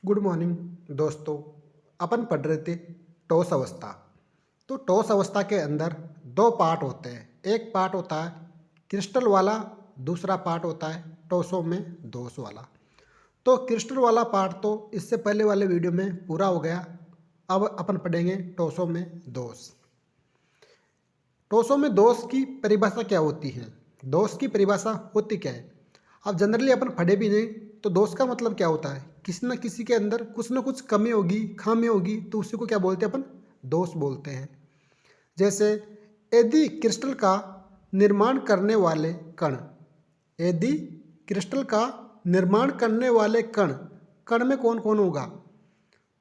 Good morning दोस्तों। अपन पढ़ रहे थे टॉस अवस्था। तो टॉस अवस्था के अंदर दो पार्ट होते हैं। एक पार्ट होता है क्रिस्टल वाला, दूसरा पार्ट होता है टॉसों में दोष वाला। तो क्रिस्टल वाला पार्ट तो इससे पहले वाले वीडियो में पूरा हो गया। अब अपन पढ़ेंगे टॉसों में दोष। टॉसों में दोष की परिभाषा क्या होती है, दोष की परिभाषा होती क्या है। अब जनरली अपन पढ़े भी नहीं तो दोष का मतलब क्या होता है, किसी न किसी के अंदर कुछ न कुछ कमी होगी, खामी होगी, तो उसी को क्या बोलते हैं, अपन दोष बोलते हैं। जैसे यदि क्रिस्टल का निर्माण करने वाले कण, यदि क्रिस्टल का निर्माण करने वाले कण, कण में कौन कौन होगा,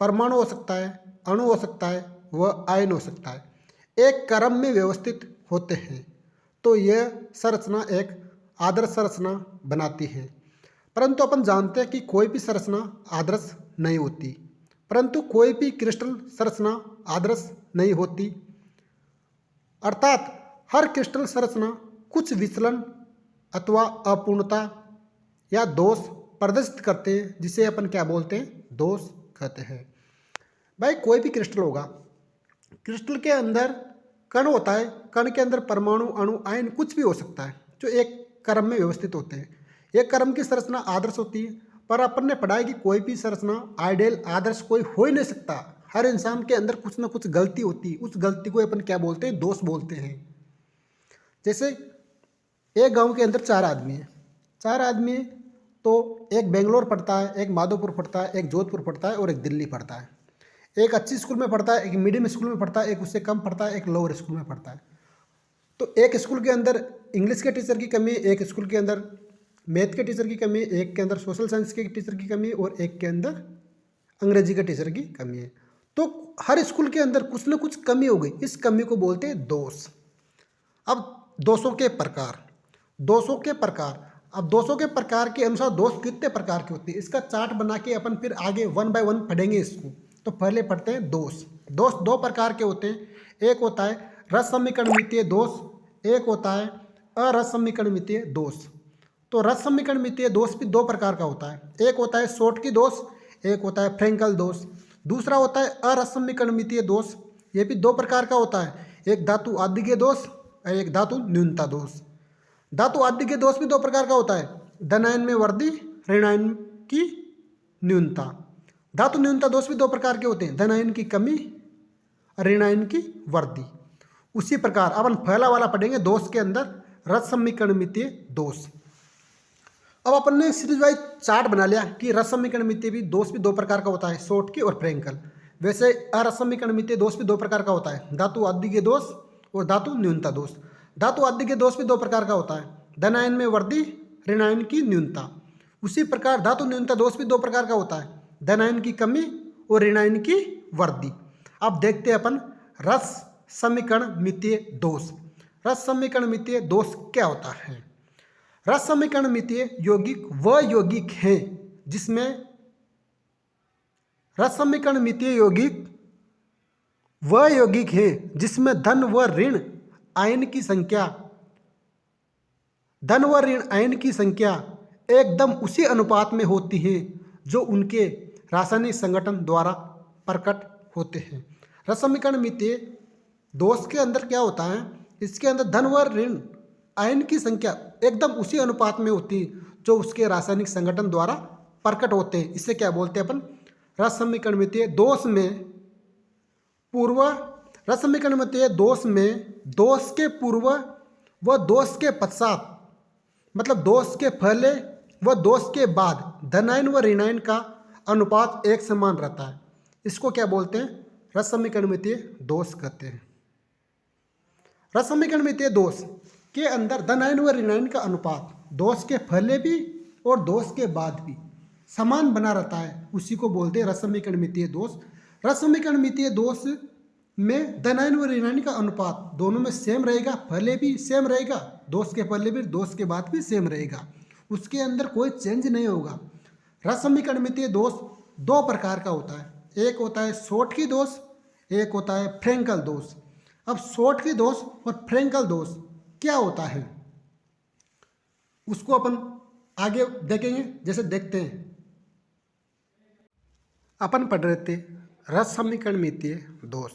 परमाणु हो सकता है, अणु हो सकता है, वह आयन हो सकता है, एक क्रम में व्यवस्थित होते हैं, तो यह संरचना एक आदर्श संरचना बनाती है। परंतु अपन जानते हैं कि कोई भी संरचना आदर्श नहीं होती, परंतु कोई भी क्रिस्टल संरचना आदर्श नहीं होती। अर्थात हर क्रिस्टल संरचना कुछ विचलन अथवा अपूर्णता या दोष प्रदर्शित करते हैं, जिसे अपन क्या बोलते हैं, दोष कहते हैं। भाई कोई भी क्रिस्टल होगा, क्रिस्टल के अंदर कण होता है, कण के अंदर परमाणु, अणु, आयन कुछ भी हो सकता है, जो एक क्रम में व्यवस्थित होते हैं। एक क्रम की संरचना आदर्श होती है, पर अपन ने पढ़ा है कि कोई भी संरचना आइडियल आदर्श कोई हो ही नहीं सकता। हर इंसान के अंदर कुछ ना कुछ गलती होती है, उस गलती को अपन क्या बोलते हैं, दोष बोलते हैं। जैसे एक गांव के अंदर चार आदमी हैं, चार आदमी तो एक बेंगलोर पढ़ता है, एक माधोपुर पढ़ता है, एक जोधपुर पढ़ता है और एक दिल्ली पढ़ता है। एक अच्छी स्कूल में पढ़ता है, एक मीडियम स्कूल में पढ़ता है, एक उससे कम पढ़ता है, एक लोअर स्कूल में पढ़ता है। तो एक स्कूल के अंदर इंग्लिश के टीचर की कमी है, एक स्कूल के अंदर मैथ के टीचर की कमी है, एक के अंदर सोशल साइंस के टीचर की कमी है और एक के अंदर अंग्रेजी के टीचर की कमी है। तो हर स्कूल के अंदर कुछ ना कुछ कमी हो गई, इस कमी को बोलते हैं दोष। अब दोषों के प्रकार, दोषों के प्रकार, अब दोषों के प्रकार के अनुसार दोष कितने प्रकार के होते हैं, इसका चार्ट बना के अपन फिर आगे वन बाय वन पढ़ेंगे इसको। तो पहले पढ़ते हैं दोष। दोष दो प्रकार के होते हैं, एक होता है रस समीकरणमितीय दोष, एक होता है अरस समीकरणमितीय दोष। तो रस समीकरणमितीय दोष भी दो प्रकार का होता है, एक होता है शॉर्टकी दोष, एक होता है फ्रेंकल दोष। दूसरा होता है अरस समीकरणमितीय दोष, ये भी दो प्रकार का होता है, एक धातु आदिघेय दोष और एक धातु न्यूनता दोष। धातु आदिघेय दोष भी दो प्रकार का होता है, धनायन में वृद्धि, ऋणायन की न्यूनता। धातु न्यूनता दोष भी दो प्रकार के होते हैं, धनायन की कमी, ऋणायन की वृद्धि। उसी प्रकार अपन पहला वाला पढ़ेंगे दोष के अंदर रस समीकरणमितीय दोष। अब अपन ने सीरीज वाइज चार्ट बना लिया कि रस समीकरणमितीय भी दोष भी दो प्रकार का होता है, शॉर्टकी और फ्रेंकल। वैसे अरस समीकरणमितीय दोष भी दो प्रकार का होता है, धातु आदिघेय दोष और धातु न्यूनता दोष। धातु आदिघेय दोष भी दो प्रकार का होता है, धनायन में वृद्धि, ऋणायन की न्यूनता। उसी प्रकार धातु न्यूनता दोष भी दो प्रकार का होता है, धनायन की कमी और ऋणायन की वृद्धि। अब देखते हैं अपन रस समीकरणमितीय दोष। रस समीकरणमितीय दोष क्या होता है। रस समीकरणमितीय यौगिक वह यौगिक है जिसमें, रस समीकरणमितीय यौगिक वह यौगिक है जिसमें धन व ऋण आयन की संख्या, धन व ऋण आयन की संख्या एकदम उसी अनुपात में होती है जो उनके रासायनिक संगठन द्वारा प्रकट होते हैं। रस समीकरणमितीय दोष के अंदर क्या होता है, इसके अंदर धन व ऋण आयन की संख्या एकदम उसी अनुपात में होती है जो उसके रासायनिक संगठन द्वारा प्रकट होते हैं। इसे क्या बोलते हैं अपन, रस समीकरणमितीय दोष में पूर्व, रस समीकरणमितीय दोष में दोष के पूर्व व दोष के पश्चात, मतलब दोष के पहले व दोष के बाद धनायन व ऋणायन का अनुपात एक समान रहता है। इसको क्या बोलते हैं, रस समीकरणमितीय दोष कहते हैं। रस समीकरणमितीय दोष के अंदर धनायन व ऋणायन का अनुपात दोष के पहले भी और दोष के बाद भी समान बना रहता है, उसी को बोलते हैं रस समीकरणमितीय दोष। रस समीकरणमितीय दोष में धनायन व ऋणायन का अनुपात दोनों में सेम रहेगा, पहले भी सेम रहेगा, दोष के पहले भी दोष के बाद भी सेम रहेगा, उसके अंदर कोई चेंज नहीं होगा। रस समीकरणमितीय दोष दो प्रकार का होता है, एक होता है शॉर्टकी दोष, एक होता है फ्रेंकल दोष। अब शॉर्टकी दोष और फ्रेंकल दोष क्या होता है उसको अपन आगे देखेंगे। जैसे देखते हैं, अपन पढ़ रहे थे रस समीकरणमितीय दोष।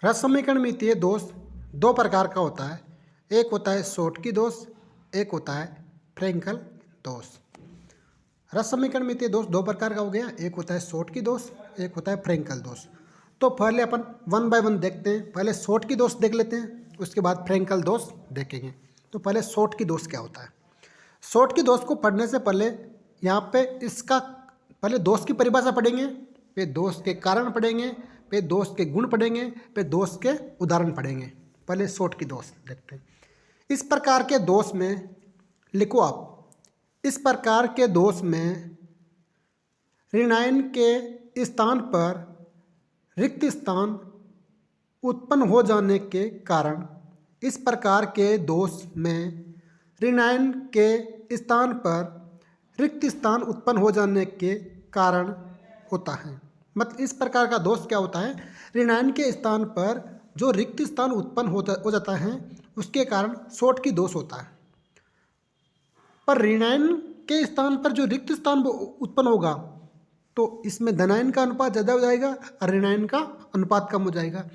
रस समीकरणमितीय दोष दो प्रकार का होता है, एक होता है शॉर्टकी दोष, एक होता है फ्रेंकल दोष। रस समीकरणमितीय दोष दो प्रकार का हो गया, एक होता है शॉर्टकी दोष, एक होता है फ्रेंकल दोष। तो पहले अपन वन बाय वन देखते हैं। पहले शॉर्टकी दोष देख लेते हैं, उसके बाद फ्रेंकल दोष देखेंगे। तो पहले शॉर्टकी दोष क्या होता है। शॉर्टकी दोष को पढ़ने से पहले यहाँ पे इसका पहले दोष की परिभाषा पढ़ेंगे, फिर दोष के कारण पढ़ेंगे, फिर दोष के गुण पढ़ेंगे, फिर दोष के उदाहरण पढ़ेंगे। पहले शॉर्टकी दोष देखते हैं। इस प्रकार के दोष में लिखो आप, इस प्रकार के दोष में ऋणायन के स्थान पर रिक्त स्थान उत्पन्न हो जाने के कारण, इस प्रकार के दोष में ऋणायन के स्थान पर रिक्त स्थान उत्पन्न हो जाने के कारण होता है। मतलब इस प्रकार का दोष क्या होता है, ऋणायन के स्थान पर जो रिक्त स्थान उत्पन्न हो जाता है उसके कारण शॉर्टकी दोष होता है। पर ऋणायन के स्थान पर जो रिक्त स्थान उत्पन्न होगा तो इसमें धनायन का अनुपात ज़्यादा हो जाएगा और ऋणायन का अनुपात कम हो जाएगा।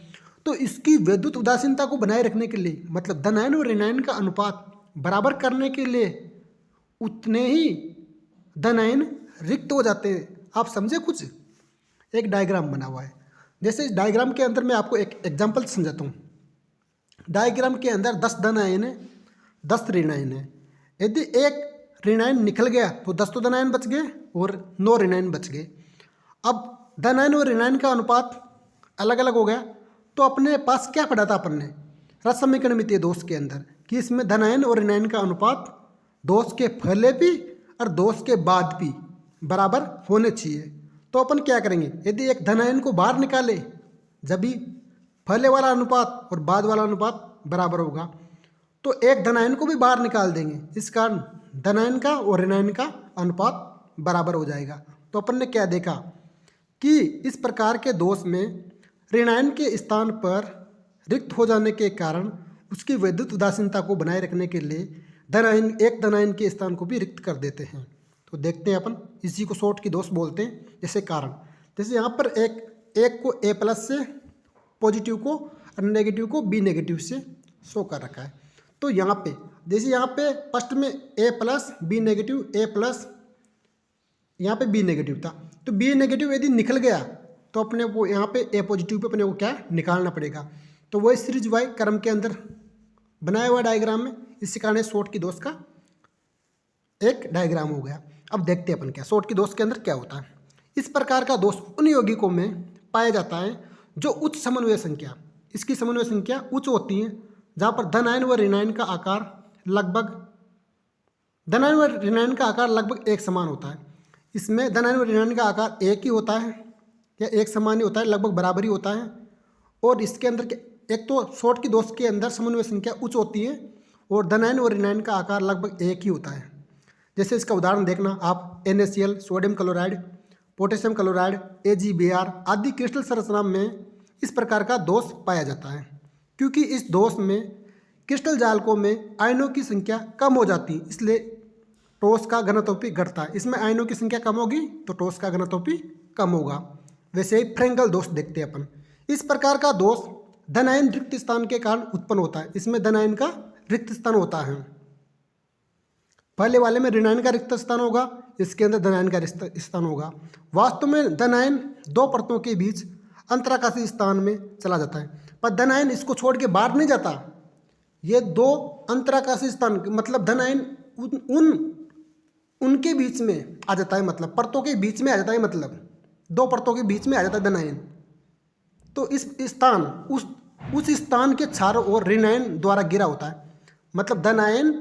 तो इसकी विद्युत उदासीनता को बनाए रखने के लिए, मतलब धनायन और ऋणायन का अनुपात बराबर करने के लिए उतने ही धनायन रिक्त हो जाते हैं। आप समझे, कुछ एक डायग्राम बना हुआ है। जैसे इस डायग्राम के अंदर मैं आपको एक एग्जांपल समझाता हूँ। डायग्राम के अंदर 10 धनायन है, 10 ऋणायन है। यदि एक ऋणायन निकल गया तो 10 तो धनायन बच गए और 9 ऋणायन बच गए। अब धनायन और ऋणायन का अनुपात अलग अलग हो गया, तो अपने पास क्या पढ़ा था अपन ने रस समीकरणमितीय दोष के अंदर कि इसमें धनायन और ऋणायन का अनुपात दोष के पहले भी और दोष के बाद भी बराबर होने चाहिए। तो अपन क्या करेंगे, यदि एक धनायन को बाहर निकाले जब भी पहले वाला अनुपात और बाद वाला अनुपात बराबर होगा, तो एक धनायन को भी बाहर निकाल देंगे, इस कारण धनायन का और ऋणायन का अनुपात बराबर हो जाएगा। तो अपन ने क्या देखा कि इस प्रकार के दोष में ऋणायन के स्थान पर रिक्त हो जाने के कारण उसकी विद्युत उदासीनता को बनाए रखने के लिए धनायन एक धनायन के स्थान को भी रिक्त कर देते हैं। तो देखते हैं अपन, इसी को शॉर्टकी दोष बोलते हैं। जैसे कारण, जैसे यहाँ पर एक को ए प्लस से पॉजिटिव को और नेगेटिव को बी नेगेटिव से शो कर रखा है। तो यहाँ पे जैसे यहाँ पे फर्स्ट में ए plus B negative, A plus यहाँ पे बी नेगेटिव था, तो बी नेगेटिव यदि निकल गया तो अपने को यहाँ पे ए पॉजिटिव पे अपने को क्या निकालना पड़ेगा। तो वही सीरीज वाई क्रम के अंदर बनाया हुआ डायग्राम में, इसी कारण शॉर्टकी दोष का एक डायग्राम हो गया। अब देखते हैं अपन क्या शॉर्टकी दोष के अंदर क्या होता है। इस प्रकार का दोष उन यौगिकों में पाया जाता है जो उच्च समन्वय संख्या, इसकी समन्वय संख्या उच्च होती है, जहाँ पर धनायन व ऋणायन का आकार लगभग एक समान होता है। इसमें धनायन व ऋणायन का आकार एक ही होता है या एक समान ही होता है, लगभग बराबर ही होता है। और इसके अंदर एक तो शॉर्टकी दोष के अंदर समन्वय संख्या उच्च होती है और धनायन और ऋणायन का आकार लगभग एक ही होता है। जैसे इसका उदाहरण देखना आप, NaCl, sodium chloride, potassium chloride, AgBr आदि क्रिस्टल संरचना में इस प्रकार का दोष पाया जाता है, क्योंकि इस दोष में क्रिस्टल जालकों में आयनों की संख्या कम हो जाती है, इसलिए ठोस का घनत्व भी घटता है। इसमें आयनों की संख्या कम होगी तो ठोस का घनत्व भी कम होगा। वैसे ही फ्रेंकल दोष देखते हैं अपन। इस प्रकार का दोष धनायन रिक्त स्थान के कारण उत्पन्न होता है। इसमें धनायन का रिक्त स्थान होता है, पहले वाले में ऋणायन का रिक्त स्थान होगा, इसके अंदर धनायन का रिक्त स्थान होगा। वास्तव में धनायन दो परतों के बीच अंतराकाशी स्थान में चला जाता है, पर धनायन इसको छोड़ के बाहर नहीं जाता। ये दो अंतराकाशी स्थान मतलब धनायन उनके बीच में आ जाता है, मतलब परतों के बीच में आ जाता है, मतलब दो परतों के बीच में आ जाता है धनायन। तो इस स्थान उस स्थान के चारों ओर ऋणायन द्वारा घिरा होता है, मतलब धनायन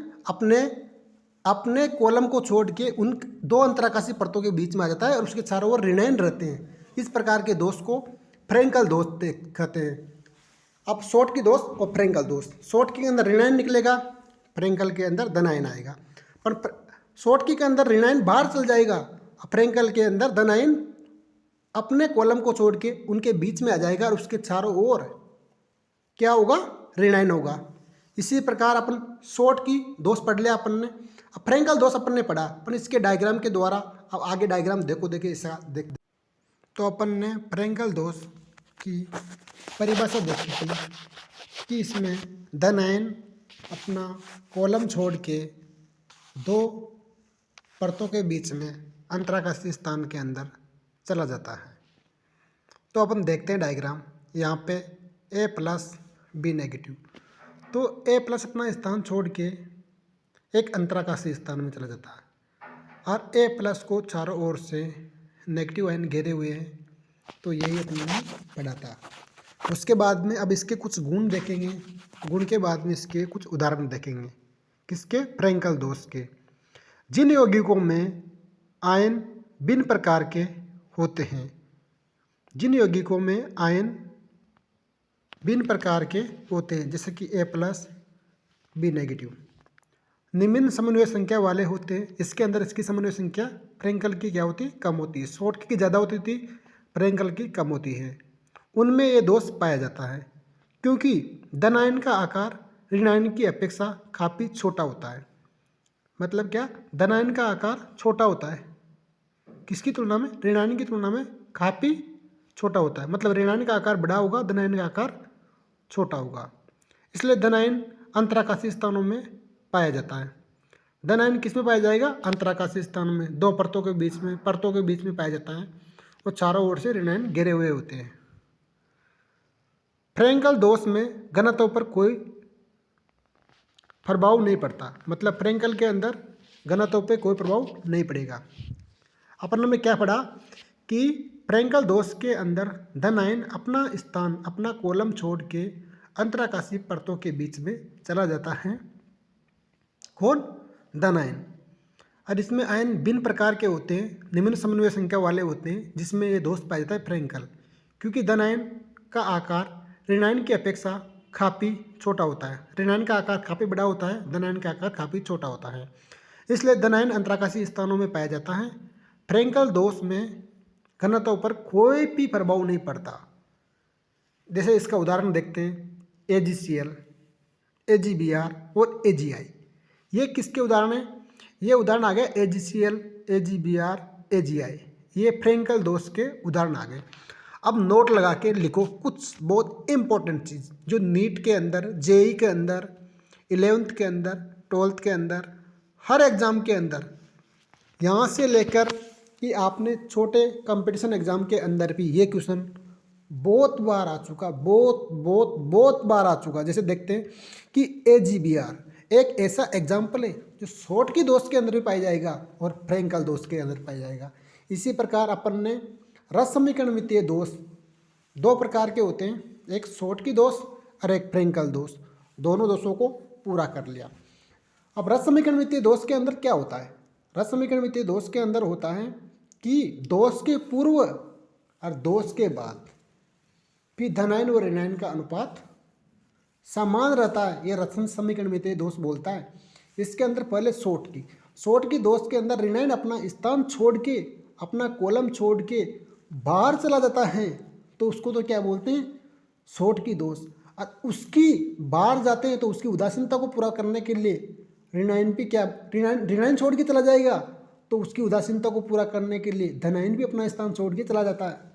अपने कॉलम को छोड़ के उन दो अंतराकाशी परतों के बीच में आ जाता है और उसके चारों ओर ऋणायन रहते हैं। इस प्रकार के दोष को फ्रेंकल दोष कहते हैं। अब शॉर्टकी दोष और फ्रेंकल दोष, शॉर्टकी के अंदर ऋणायन निकलेगा, फ्रेंकल के अंदर धनायन आएगा। पर शॉर्टकी के अंदर ऋणायन बाहर चल जाएगा, फ्रेंकल के अंदर धनायन अपने कॉलम को छोड़ के उनके बीच में आ जाएगा और उसके चारों ओर क्या होगा, ऋणायन होगा। इसी प्रकार अपन शॉर्टकी दोष पढ़ लिया अपन ने। अब फ्रेंकल दोष अपन ने पढ़ा, अपन इसके डायग्राम के द्वारा अब आगे डायग्राम देखो, देखिए ऐसा देख तो अपन ने फ्रैंकल दोष की परिभाषा देखी थी कि इसमें धन आयन अपना कॉलम छोड़ के दो परतों के बीच में अंतराकाशीय स्थान के अंदर चला जाता है। तो अपन देखते हैं डायग्राम, यहाँ पे A प्लस B नेगेटिव। तो A प्लस अपना स्थान छोड़ के एक अंतराकाशीय स्थान में चला जाता है और A प्लस को चारों ओर से नेगेटिव आयन घेरे हुए हैं। तो यही अपने पढ़ा था। उसके बाद में अब इसके कुछ गुण देखेंगे, गुण के बाद में इसके कुछ उदाहरण देखेंगे। किसके? फ्रैंकल दोष के। जिन यौगिकों में आयन भिन्न प्रकार के होते हैं, जिन यौगिकों में आयन भिन्न प्रकार के होते हैं, जैसे कि A प्लस B नेगेटिव, निम्न समन्वय संख्या वाले होते हैं। इसके अंदर इसकी समन्वय संख्या फ्रैंकल की क्या होती है? कम होती है। शॉर्ट की ज़्यादा होती थी, फ्रैंकल की कम होती है। उनमें ये दोष पाया जाता है क्योंकि धन आयन का आकार ऋण आयन की अपेक्षा काफ़ी छोटा होता है। मतलब क्या? धन आयन का आकार छोटा होता है, किसकी तुलना में? ऋण आयन की तुलना में काफ़ी छोटा होता है। मतलब ऋण आयन का आकार बड़ा होगा, धन आयन का आकार छोटा होगा। इसलिए धन आयन अंतराकाशीय स्थानों में पाया जाता है। धन आयन किस में पाया जाएगा? अंतराकाशीय स्थानों में, दो परतों के बीच में पाया जाता है और चारों ओर से ऋण आयन घिरे हुए होते हैं। फ्रैंकल दोष में घनत्व पर कोई प्रभाव नहीं पड़ता। मतलब फ्रैंकल के अंदर घनत्व पे कोई प्रभाव नहीं पड़ेगा। अपन ने क्या पढ़ा कि फ्रैंकल दोष के अंदर धन आयन अपना स्थान, अपना कॉलम छोड़ के अंतराकाशीय परतों के बीच में चला जाता है। कौन? धन आयन। और इसमें आयन भिन्न प्रकार के होते हैं, निम्न समन्वय संख्या वाले होते हैं, जिसमें ये दोष पाया जाता है फ्रैंकल। क्योंकि धन आयन का आकार ऋण आयन की अपेक्षा काफ़ी छोटा होता है। ऋण आयन का आकार काफ़ी बड़ा होता है, धन आयन का आकार काफ़ी छोटा होता है। इसलिए धन आयन अंतराकाशीय स्थानों में पाया जाता है। फ्रैंकल दोष में घनत्व पर कोई भी प्रभाव नहीं पड़ता। जैसे इसका उदाहरण देखते हैं, AgCl, AgBr और AgI। ये किसके उदाहरण हैं? ये उदाहरण आ गए AgCl, AgBr, AgI। ये फ्रैंकल दोष के उदाहरण आ गए। अब नोट लगा के लिखो कुछ बहुत इंपॉर्टेंट चीज़ जो नीट के अंदर, JEE के अंदर, 11th के अंदर, 12th के अंदर, हर एग्ज़ाम के अंदर, यहाँ से लेकर कि आपने छोटे कंपटीशन एग्ज़ाम के अंदर भी ये क्वेश्चन बहुत बार आ चुका, बहुत बार आ चुका। जैसे देखते हैं कि AgBr एक ऐसा एग्जाम्पल है जो शॉर्ट की दोष के अंदर भी पाया जाएगा और फ्रैंकल दोष के अंदर पाया जाएगा। इसी प्रकार अपन ने रस समीकरणमितीय दोष दो प्रकार के होते हैं, एक शॉर्ट की दोष और एक फ्रैंकल दोष। दोनों दोषों को पूरा कर लिया। अब रस समीकरणमितीय दोष के अंदर क्या होता है? रस समीकरणमितीय दोष के अंदर होता है कि दोष के पूर्व और दोष के बाद फिर धनायन और ऋणायन का अनुपात समान रहता है। ये रस समीकरणमितीय दोष बोलता है। इसके अंदर पहले शॉर्ट की दोष के अंदर ऋणायन अपना स्थान छोड़ के, अपना कॉलम छोड़ के बाहर चला जाता है, तो उसको तो क्या बोलते हैं? शॉर्ट की दोष। और उसकी बाहर जाते हैं तो उसकी उदासीनता को पूरा करने के लिए ऋणायन भी क्या, ऋणायन छोड़ के चला जाएगा, तो उसकी उदासीनता को पूरा करने के लिए धनायन भी अपना स्थान छोड़ के चला जाता है।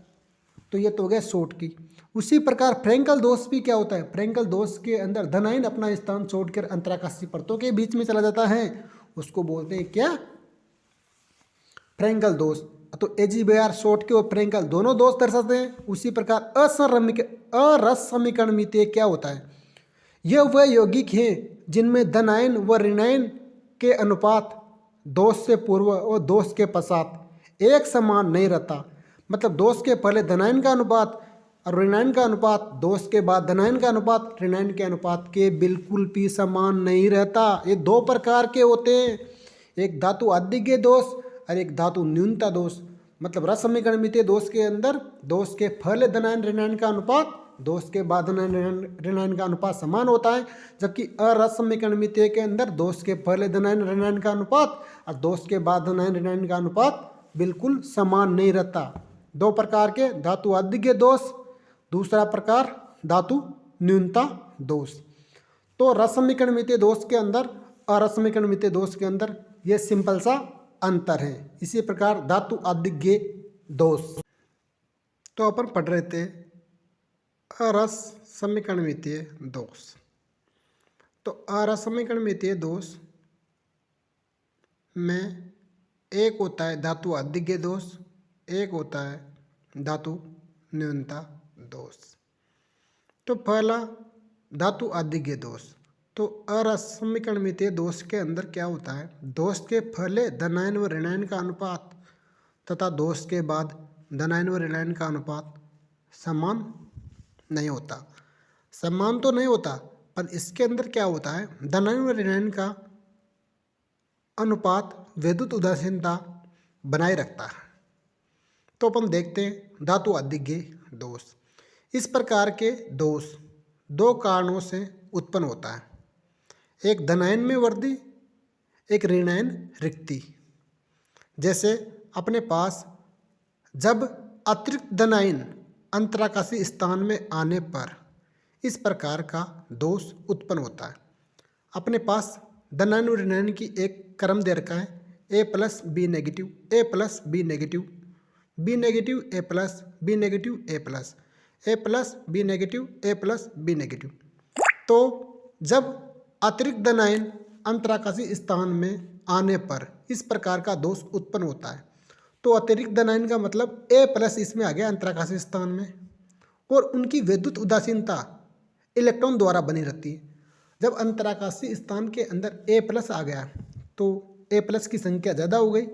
तो ये तो हो गया शॉर्ट की। उसी प्रकार फ्रैंकल दोष भी क्या होता है? फ्रैंकल दोष के अंदर धनायन अपना स्थान छोड़कर अंतराकाशीय परतों के बीच में चला जाता है, उसको बोलते हैं क्या? फ्रैंकल दोष। तो AgBr शॉर्ट के और फ्रैंकल दोनों दोष दर्शाते हैं। उसी प्रकार अरस समीकरणमितीय क्या होता है? यह वह यौगिक हैं जिनमें धनायन व ऋणायन के अनुपात दोष से पूर्व और दोष के पश्चात एक समान नहीं रहता। मतलब दोष के पहले धनायन का अनुपात और ऋणायन का अनुपात, दोष के बाद धनायन का अनुपात ऋणायन के अनुपात के बिल्कुल भी समान नहीं रहता। ये दो प्रकार के होते हैं, एक धातु आदिज्ञ दोष और एक धातु न्यूनता दोष। मतलब रस समीकरणमितीय दोष के अंदर दोष के पहले धनायन ऋणायन का अनुपात, दोष के बाद धनायन ऋणायन का अनुपात समान होता है। जबकि अरस समीकरणमितीय के अंदर दोष के पहले धनायन ऋणायन का अनुपात और दोष के बाद धनायन ऋणायन का अनुपात बिल्कुल समान नहीं रहता। दो प्रकार के धातु आदिज्ञ दोष, दूसरा प्रकार धातु न्यूनता दोष। तो रस समीकरणमितीय दोष के अंदर अरस समीकरणमितीय दोष के अंदर ये सिंपल सा अंतर है। इसी प्रकार धातु आदिज्ञ दोष। तो अपन पढ़ रहे थे अरस समीकरणमितीय दोष। तो अरस समीकरणमितीय दोष में एक होता है धातु अधिज्ञ दोष, एक होता है धातु न्यूनता दोष। तो पहला धातु अधिज्ञ दोष। तो अरस समीकरणमितीय दोष के अंदर क्या होता है, दोष के पहले धनायन व ऋणायन का अनुपात तथा दोष के बाद धनायन व ऋणायन का अनुपात समान नहीं होता। समान तो नहीं होता, पर इसके अंदर क्या होता है, धनायन व ऋणायन का अनुपात विद्युत उदासीनता बनाए रखता है। तो अपन देखते हैं धातु अधिज्ञ दोष। इस प्रकार के दोष दो कारणों से उत्पन्न होता है, एक धनायन में वृद्धि, एक ऋणायन रिक्ति। जैसे अपने पास जब अतिरिक्त धनायन अंतराकाशी स्थान में आने पर इस प्रकार का दोष उत्पन्न होता है। अपने पास धनायन और ऋणायन की एक क्रम दे रखा है, A plus B negative, A plus B negative, B negative A plus B negative A plus, A plus B negative A plus B negative. तो जब अतिरिक्त धनायन अंतराकाशी स्थान में आने पर इस प्रकार का दोष उत्पन्न होता है। तो अतिरिक्त धनायन का मतलब ए प्लस इसमें आ गया अंतराकाशी स्थान में, और उनकी विद्युत उदासीनता इलेक्ट्रॉन द्वारा बनी रहती है। जब अंतराकाशी स्थान के अंदर ए प्लस आ गया तो ए प्लस की संख्या ज़्यादा हो गई,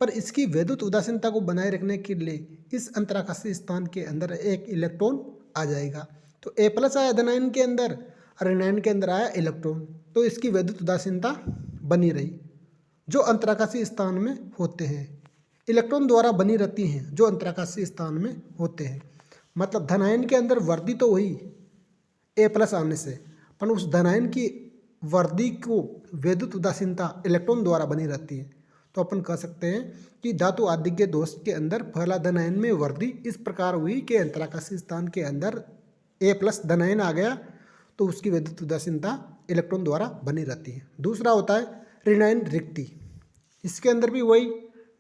पर इसकी विद्युत उदासीनता को बनाए रखने के लिए इस अंतराकाशी स्थान के अंदर एक इलेक्ट्रॉन आ जाएगा। तो ए प्लस आया धनायन के अंदर, ऋणायन के अंदर आया इलेक्ट्रॉन, तो इसकी विद्युत उदासीनता बनी रही। जो अंतराकाशी स्थान में होते हैं इलेक्ट्रॉन द्वारा बनी रहती हैं, जो अंतराकाशी स्थान में होते हैं। मतलब धनायन के अंदर वृद्धि तो हुई ए प्लस आने से, पर उस धनायन की वृद्धि को विद्युत उदासीनता इलेक्ट्रॉन द्वारा बनी रहती है। तो अपन कह सकते हैं कि धातु अधिज्ञ दोष के अंदर पहला धनायन में वृद्धि इस प्रकार हुई कि अंतराकाशी स्थान के अंदर ए प्लस धनायन आ गया, तो उसकी विद्युत उदासीनता इलेक्ट्रॉन द्वारा बनी रहती है। दूसरा होता है ऋणायन रिक्ति। इसके अंदर भी वही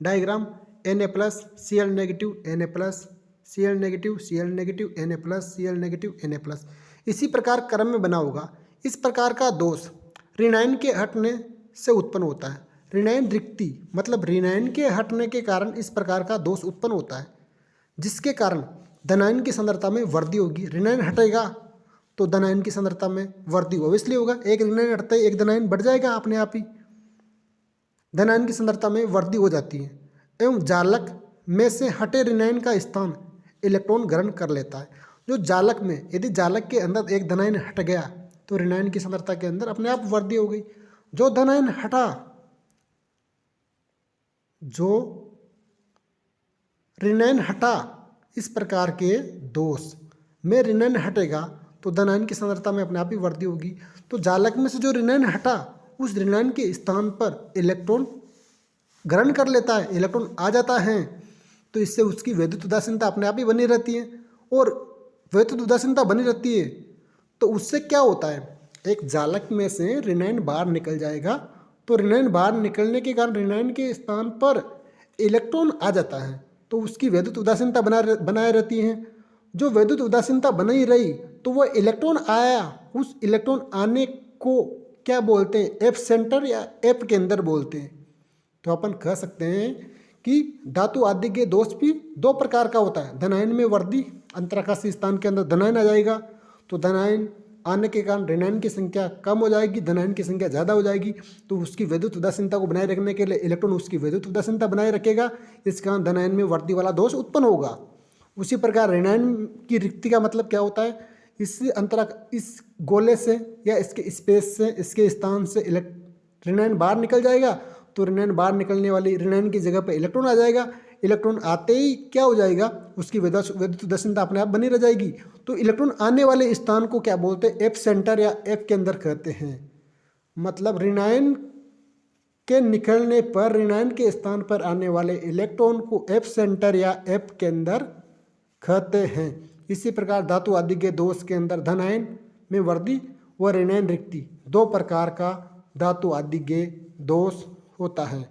diagram N A plus C L negative N A plus C L negative C L negative N A plus C L negative N A plus, इसी प्रकार क्रम में बना होगा। इस प्रकार का दोष ऋणायन के हटने से उत्पन्न होता है। ऋणायन रिक्ति मतलब ऋणायन के हटने के कारण इस प्रकार का दोष उत्पन्न होता है, जिसके कारण धनायन की सांद्रता में वृद्धि होगी। ऋणायन हटेगा तो धनायन की सांद्रता में वृद्धि ऑब्वियसली होगा। एक ऋणायन हटता है एक धनायन बढ़ जाएगा अपने आप ही, धनायन की सांद्रता में वृद्धि हो जाती है। एवं जालक में से हटे ऋणायन का स्थान इलेक्ट्रॉन ग्रहण कर लेता है। जो जालक में, यदि जालक के अंदर एक धनायन हट गया तो ऋणायन की सांद्रता के अंदर अपने आप वृद्धि हो गई। जो धनायन हटा, जो ऋणायन हटा, इस प्रकार के दोष में ऋणायन हटेगा तो धनायन की सांद्रता में अपने आप ही वृद्धि होगी। तो जालक में से जो ऋणायन हटा उस ऋणायन के स्थान पर इलेक्ट्रॉन ग्रहण कर लेता है, इलेक्ट्रॉन आ जाता है, तो इससे उसकी विद्युत उदासीनता अपने आप ही बनी रहती है। और विद्युत उदासीनता बनी रहती है तो उससे क्या होता है, एक जालक में से ऋणायन बाहर निकल जाएगा, तो ऋणायन बाहर निकलने के कारण ऋणायन के स्थान पर इलेक्ट्रॉन आ जाता है, तो उसकी विद्युत उदासीनता बनाए रहती है। जो विद्युत उदासीनता बनाई रही तो वो इलेक्ट्रॉन आया, उस इलेक्ट्रॉन आने को क्या बोलते हैं, एफ सेंटर या एफ केंद्र बोलते हैं। तो अपन कह सकते हैं कि धातु अधिज्ञ दोष भी दो प्रकार का होता है। धनायन में वृद्धि, अंतराकाशी स्थान के अंदर धनायन आ जाएगा तो धनायन आने के कारण ऋणायन की संख्या कम हो जाएगी, धनायन की संख्या ज़्यादा हो जाएगी, तो उसकी विद्युत उदासीनता को बनाए रखने के लिए इलेक्ट्रॉन उसकी विद्युत उदासीनता बनाए रखेगा, इस कारण धनायन में वृद्धि वाला दोष उत्पन्न होगा। उसी प्रकार ऋणायन की रिक्ति का मतलब क्या होता है, इस गोले से या इसके स्पेस से, इसके स्थान से ऋणायन बाहर निकल जाएगा, तो ऋणायन बाहर निकलने वाली ऋणायन की जगह पर इलेक्ट्रॉन आ जाएगा। इलेक्ट्रॉन आते ही क्या हो जाएगा, उसकी विद्युत उदासीनता अपने आप बनी रह जाएगी। तो इलेक्ट्रॉन आने वाले स्थान को क्या बोलते हैं, एफ सेंटर या एफ के अंदर कहते हैं। मतलब ऋणायन के निकलने पर ऋणायन के स्थान पर आने वाले इलेक्ट्रॉन को एफ सेंटर या एफ के अंदर कहते हैं। इसी प्रकार धातु अधिज्ञ दोष के अंदर धनायन में वृद्धि व ऋणायन रिक्ति दो प्रकार का धातु अधिज्ञ दोष होता है।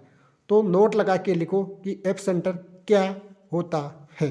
तो नोट लगा के लिखो कि एफ सेंटर क्या होता है।